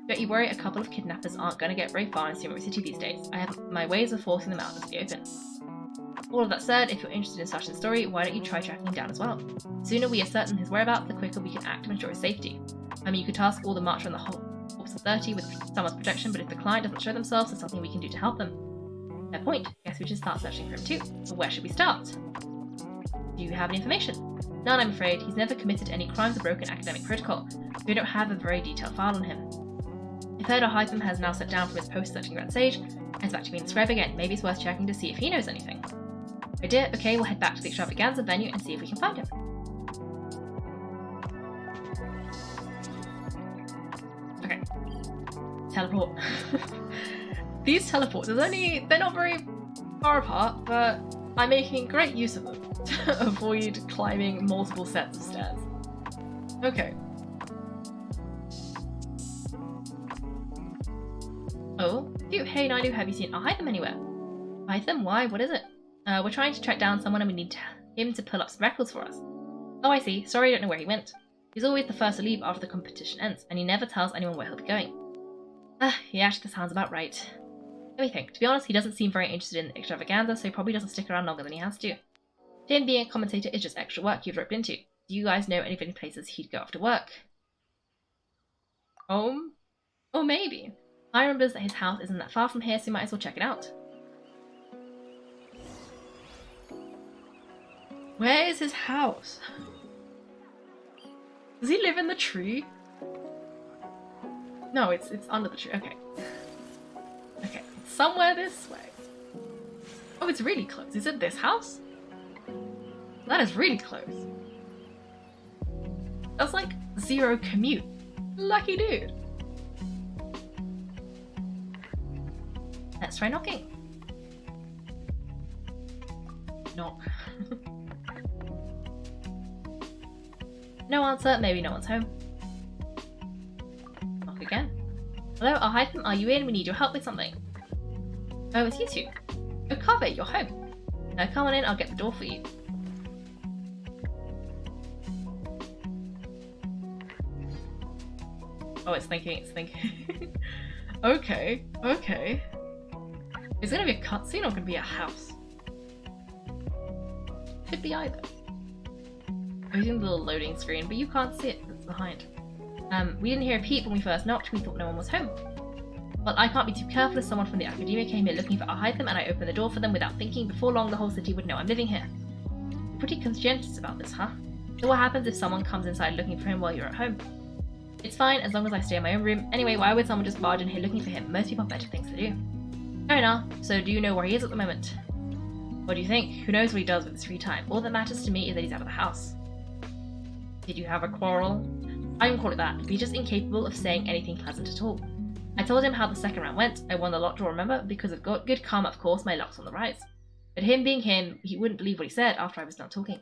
Don't you worry, a couple of kidnappers aren't going to get very far in Sumeru City these days. I have my ways of forcing them out into the open. All of that said, if you're interested in Sashin's story, why don't you try tracking him down as well? The sooner we are certain his whereabouts, the quicker we can act to ensure his safety. I mean, you could task all the Marcher and the Hawks of 30 with someone's protection, but if the client doesn't show themselves, there's something we can do to help them. Fair point. Guess we should start searching for him too. But where should we start? Do you have any information? None, I'm afraid. He's never committed any crimes or broken academic protocol, so we don't have a very detailed file on him. I've heard Hytham has now stepped down from his post searching Grand Sage, and is back to being the scribe again. Maybe it's worth checking to see if he knows anything. Idea? Okay, we'll head back to the extravaganza venue and see if we can find him. Okay. Teleport. These teleports, they're not very far apart, but I'm making great use of them to avoid climbing multiple sets of stairs. Okay. Oh, phew, hey Naidu, have you seen Hytham anywhere? Hytham? Why? What is it? We're trying to track down someone and we need him to pull up some records for us. Oh, I see. Sorry, I don't know where he went. He's always the first to leave after the competition ends, and he never tells anyone where he'll be going. Yeah, actually, that sounds about right. Let me think. To be honest, he doesn't seem very interested in the extravaganza, so he probably doesn't stick around longer than he has to. Him being a commentator is just extra work you've roped into. Do you guys know any of any places he'd go after work? Home? Or maybe. I remember that his house isn't that far from here, so you might as well check it out. Where is his house? Does he live in the tree? No, it's under the tree. Okay. Okay, it's somewhere this way. Oh, it's really close. Is it this house? That is really close. That's like 0 commute. Lucky dude. Let's try knocking. Knock. No answer, maybe no one's home. Knock again. Hello, Hytham, are you in? We need your help with something. Oh, it's you two. Oh, Kaveh, you're home. Now come on in, I'll get the door for you. Oh, it's thinking. Okay. Is it gonna be a cutscene or gonna be a house? Could be either. I'm using the little loading screen, but you can't see it, it's behind. We didn't hear a peep when we first knocked, we thought no one was home. But I can't be too careful if someone from the academia came here looking for Hytham and I opened the door for them without thinking. Before long the whole city would know I'm living here. You're pretty conscientious about this, huh? So what happens if someone comes inside looking for him while you're at home? It's fine, as long as I stay in my own room. Anyway, why would someone just barge in here looking for him? Most people have better things to do. Fair enough. So do you know where he is at the moment? What do you think? Who knows what he does with his free time? All that matters to me is that he's out of the house. Did you have a quarrel? I wouldn't call it that, but he's just incapable of saying anything pleasant at all. I told him how the second round went. I won the lot draw, remember? Because of good karma, of course, my luck's on the rise. But him being him, he wouldn't believe what he said after I was done talking.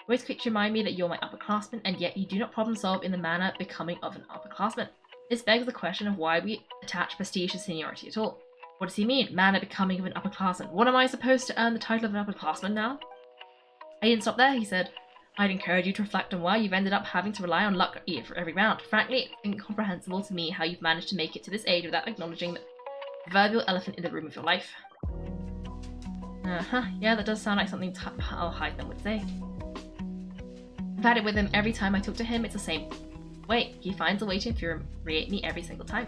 Always quick to remind me that you're my upperclassman, and yet you do not problem solve in the manner becoming of an upperclassman. This begs the question of why we attach prestige to seniority at all. What does he mean, manner becoming of an upperclassman? What am I supposed to earn the title of an upperclassman now? I didn't stop there, he said. I'd encourage you to reflect on why you've ended up having to rely on luck for every round. Frankly, it's incomprehensible to me how you've managed to make it to this age without acknowledging the proverbial elephant in the room of your life. Yeah, that does sound like something Hytham would say. I've had it with him every time I talk to him, it's the same way. He finds a way to infuriate me every single time.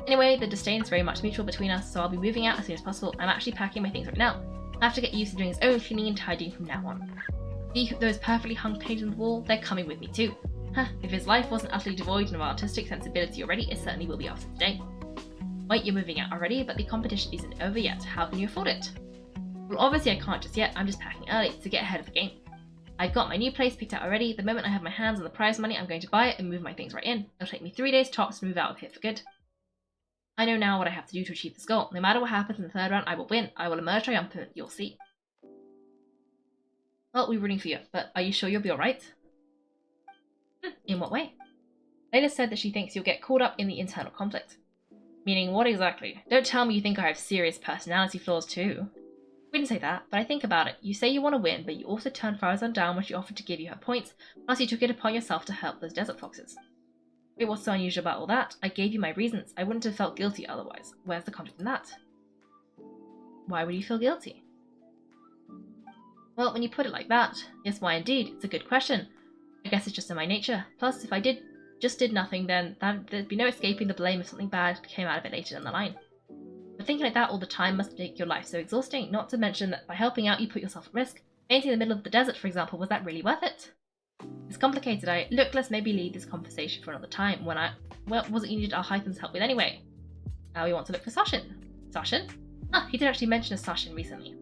Anyway, the disdain is very much mutual between us, so I'll be moving out as soon as possible. I'm actually packing my things right now. I have to get used to doing his own cleaning and tidying from now on. See those perfectly hung pages on the wall? They're coming with me too. If his life wasn't utterly devoid of artistic sensibility already, it certainly will be after today. Wait, you're moving out already? But the competition isn't over yet. How can you afford it? Well, obviously I can't just yet. I'm just packing early to get ahead of the game. I've got my new place picked out already. The moment I have my hands on the prize money, I'm going to buy it and move my things right in. It'll take me 3 days tops to move out of here for good. I know now what I have to do to achieve this goal. No matter what happens in the third round, I will win. I will emerge triumphant, you'll see. Well, we're rooting for you, but are you sure you'll be alright? In what way? Layla said that she thinks you'll get caught up in the internal conflict. Meaning what exactly? Don't tell me you think I have serious personality flaws too. We didn't say that, but I think about it. You say you want to win, but you also turned Farazan down when she offered to give you her points, plus you took it upon yourself to help those desert foxes. Wait, what's so unusual about all that? I gave you my reasons. I wouldn't have felt guilty otherwise. Where's the conflict in that? Why would you feel guilty? Well, when you put it like that, yes, why indeed? It's a good question. I guess it's just in my nature. Plus, if I just did nothing, then there'd be no escaping the blame if something bad came out of it later down the line. But thinking like that all the time must make your life so exhausting, not to mention that by helping out you put yourself at risk. Painting in the middle of the desert, for example, was that really worth it? It's complicated. Look, let's maybe leave this conversation for another time when what was it you needed our Hythan's help with anyway? Now we want to look for Sashin. Sashin? Ah, he did actually mention a Sashin recently.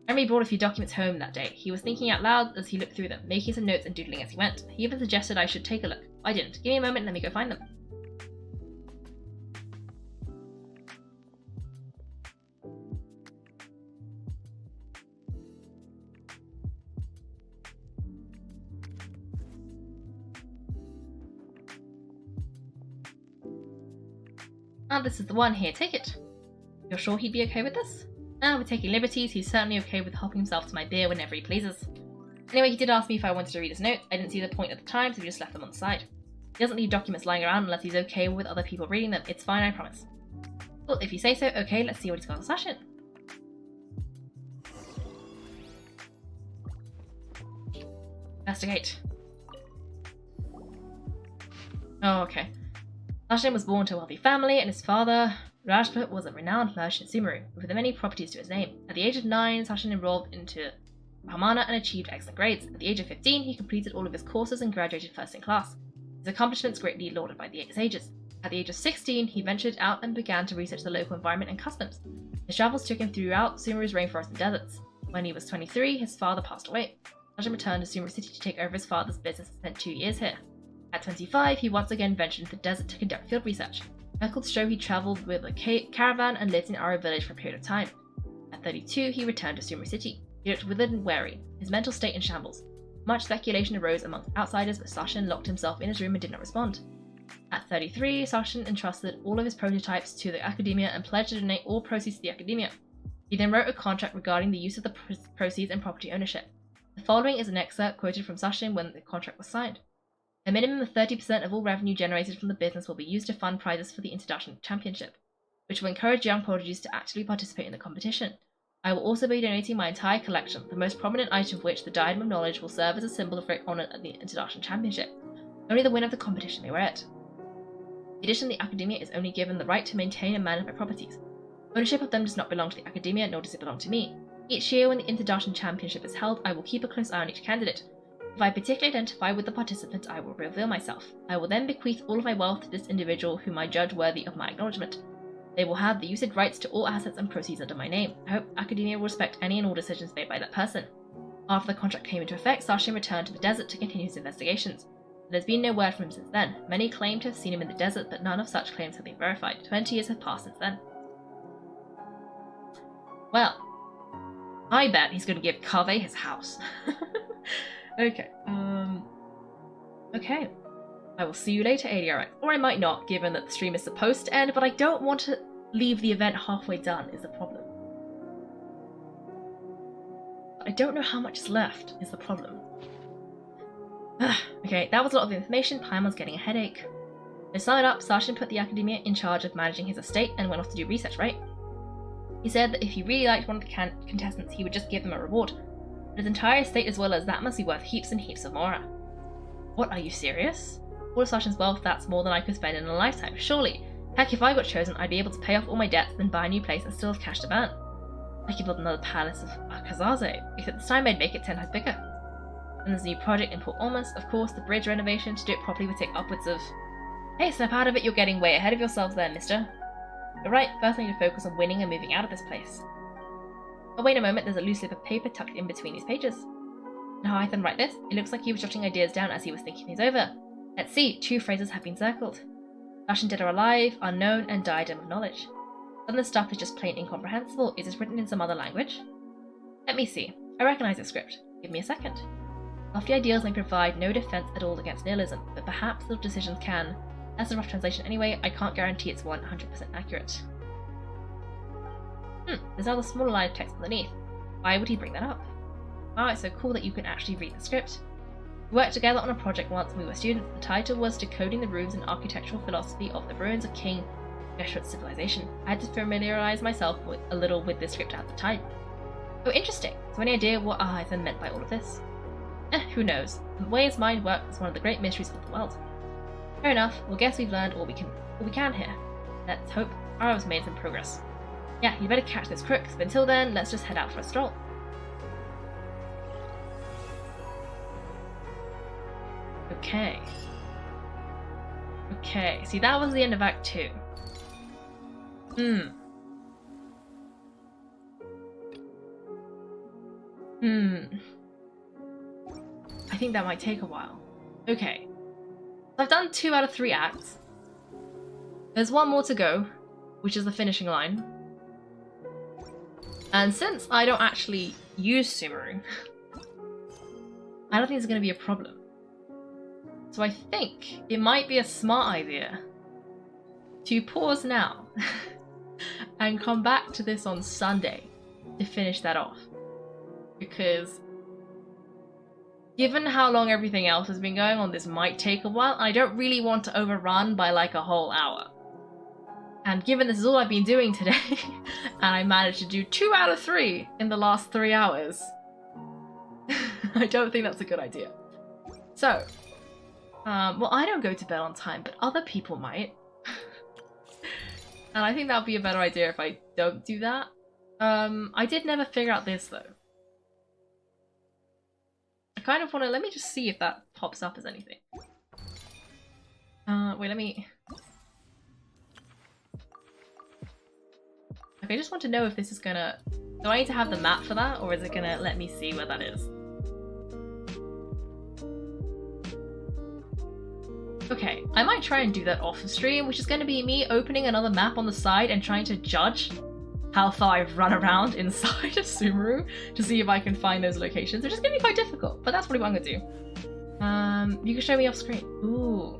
Henry brought a few documents home that day. He was thinking out loud as he looked through them, making some notes and doodling as he went. He even suggested I should take a look. I didn't. Give me a moment and let me go find them. Ah, this is the one. Here, take it. You're sure he'd be okay with this? Ah, we're taking liberties. He's certainly okay with helping himself to my beer whenever he pleases. Anyway, he did ask me if I wanted to read his notes. I didn't see the point at the time, so we just left them on the side. He doesn't leave documents lying around unless he's okay with other people reading them. It's fine, I promise. Well, if you say so, okay, let's see what he's got on Sashin. Investigate. Oh, okay. Sashin was born to a wealthy family, and his father, Rajput, was a renowned merchant Sumeru, with many properties to his name. At the age of 9, Sashin enrolled into Brahmana and achieved excellent grades. At the age of 15, he completed all of his courses and graduated first in class. His accomplishments greatly lauded by the sages. At the age of 16, he ventured out and began to research the local environment and customs. His travels took him throughout Sumeru's rainforests and deserts. When he was 23, his father passed away. Sashin returned to Sumeru City to take over his father's business and spent 2 years here. At 25, he once again ventured into the desert to conduct field research. Records show he travelled with a caravan and lived in Aro village for a period of time. At 32, he returned to Sumeru City. He looked withered and wary, his mental state in shambles. Much speculation arose amongst outsiders, but Sashin locked himself in his room and did not respond. At 33, Sashin entrusted all of his prototypes to the academia and pledged to donate all proceeds to the academia. He then wrote a contract regarding the use of the proceeds and property ownership. The following is an excerpt quoted from Sashin when the contract was signed. A minimum of 30% of all revenue generated from the business will be used to fund prizes for the Interdarshan Championship, which will encourage young prodigies to actively participate in the competition. I will also be donating my entire collection, the most prominent item of which, the Diadem of Knowledge, will serve as a symbol of great honour at the Interdarshan Championship. Only the winner of the competition may wear it. In addition, the Academia is only given the right to maintain and manage my properties. Ownership of them does not belong to the Academia, nor does it belong to me. Each year when the Interdarshan Championship is held, I will keep a close eye on each candidate. If I particularly identify with the participants, I will reveal myself. I will then bequeath all of my wealth to this individual whom I judge worthy of my acknowledgement. They will have the usage rights to all assets and proceeds under my name. I hope Academia will respect any and all decisions made by that person. After the contract came into effect, Sashin returned to the desert to continue his investigations. There's been no word from him since then. Many claim to have seen him in the desert, but none of such claims have been verified. 20 years have passed since then. Well, I bet he's going to give Kaveh his house. Okay, okay. I will see you later, ADRX. Or I might not, given that the stream is supposed to end, but I don't want to leave the event halfway done, is the problem. I don't know how much is left, is the problem. Okay, that was a lot of information. Paimon's getting a headache. To sum it up, Sashin put the Academia in charge of managing his estate and went off to do research, right? He said that if he really liked one of the contestants, he would just give them a reward. But his entire estate as well as that must be worth heaps and heaps of mora. What, are you serious? All of Sashin's wealth, that's more than I could spend in a lifetime, surely. Heck, if I got chosen, I'd be able to pay off all my debts, then buy a new place and still have cash to burn. I could build another palace of Akazaze, except this time I'd make it 10 times bigger. And there's a new project in Port Ormus, of course, the bridge renovation. To do it properly would take upwards of... Hey, snap out of it, you're getting way ahead of yourselves there, mister. But right, first I need to focus on winning and moving out of this place. Oh, wait a moment, there's a loose slip of paper tucked in between these pages. Now I then write this. It looks like he was jotting ideas down as he was thinking things over. Let's see, 2 phrases have been circled. Darshan dead or alive, unknown, and diadem of knowledge. Some of the stuff is just plain incomprehensible. Is this written in some other language? Let me see. I recognize the script. Give me a second. Lofty ideals may provide no defense at all against nihilism, but perhaps little decisions can. That's a rough translation anyway. I can't guarantee it's 100% accurate. There's another smaller line of text underneath. Why would he bring that up? Wow, it's so cool that you can actually read the script. We worked together on a project once when we were students. The title was Decoding the Runes and Architectural Philosophy of the Ruins of King Geshu's Civilization. I had to familiarize myself a little with this script at the time. Oh, interesting. So any idea what Ahaizen meant by all of this? Who knows? The way his mind works is one of the great mysteries of the world. Fair enough. We'll guess we've learned all we can here. Let's hope Ara's made some progress. Yeah, you better catch this crook, but until then, let's just head out for a stroll. Okay. Okay, see that was the end of Act 2. I think that might take a while. Okay. So I've done 2 out of 3 acts. There's 1 more to go, which is the finishing line. And since I don't actually use Sumeru, I don't think it's going to be a problem. So I think it might be a smart idea to pause now and come back to this on Sunday to finish that off. Because given how long everything else has been going on, this might take a while. I don't really want to overrun by like a whole hour. And given this is all I've been doing today, and I managed to do 2 out of 3 in the last 3 hours, I don't think that's a good idea. So, well, I don't go to bed on time, but other people might. And I think that would be a better idea if I don't do that. I did never figure out this, though. I kind of want to... Let me just see if that pops up as anything. Wait, let me... Okay, I just want to know if this is gonna... Do I need to have the map for that, or is it gonna let me see where that is? Okay, I might try and do that off the stream, which is going to be me opening another map on the side and trying to judge how far I've run around inside of Sumeru to see if I can find those locations, which is going to be quite difficult, but that's probably what I'm going to do. You can show me off screen. Ooh.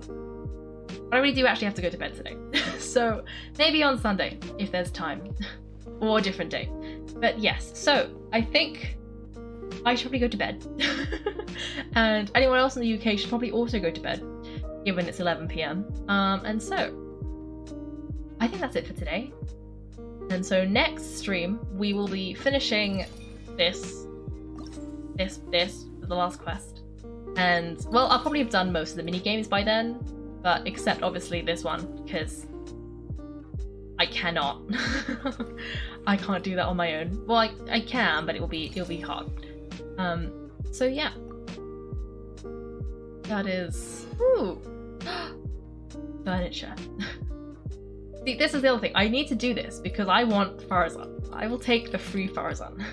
But I really do actually have to go to bed today. So maybe on Sunday, if there's time. Or a different day. But yes, so I think I should probably go to bed. And anyone else in the UK should probably also go to bed, given it's 11 PM. And so, I think that's it for today. And so next stream, we will be finishing this, the last quest. And, well, I'll probably have done most of the mini-games by then, but except obviously this one, because I cannot. I can't do that on my own. Well, I can, but it'll be hard. So yeah. That is... Ooh! Furniture. See, this is the other thing. I need to do this because I want Farazan. I will take the free Farazan.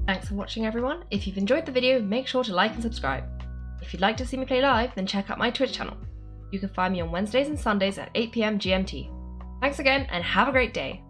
Thanks for watching, everyone. If you've enjoyed the video, make sure to like and subscribe. If you'd like to see me play live, then check out my Twitch channel. You can find me on Wednesdays and Sundays at 8 PM GMT. Thanks again, and have a great day.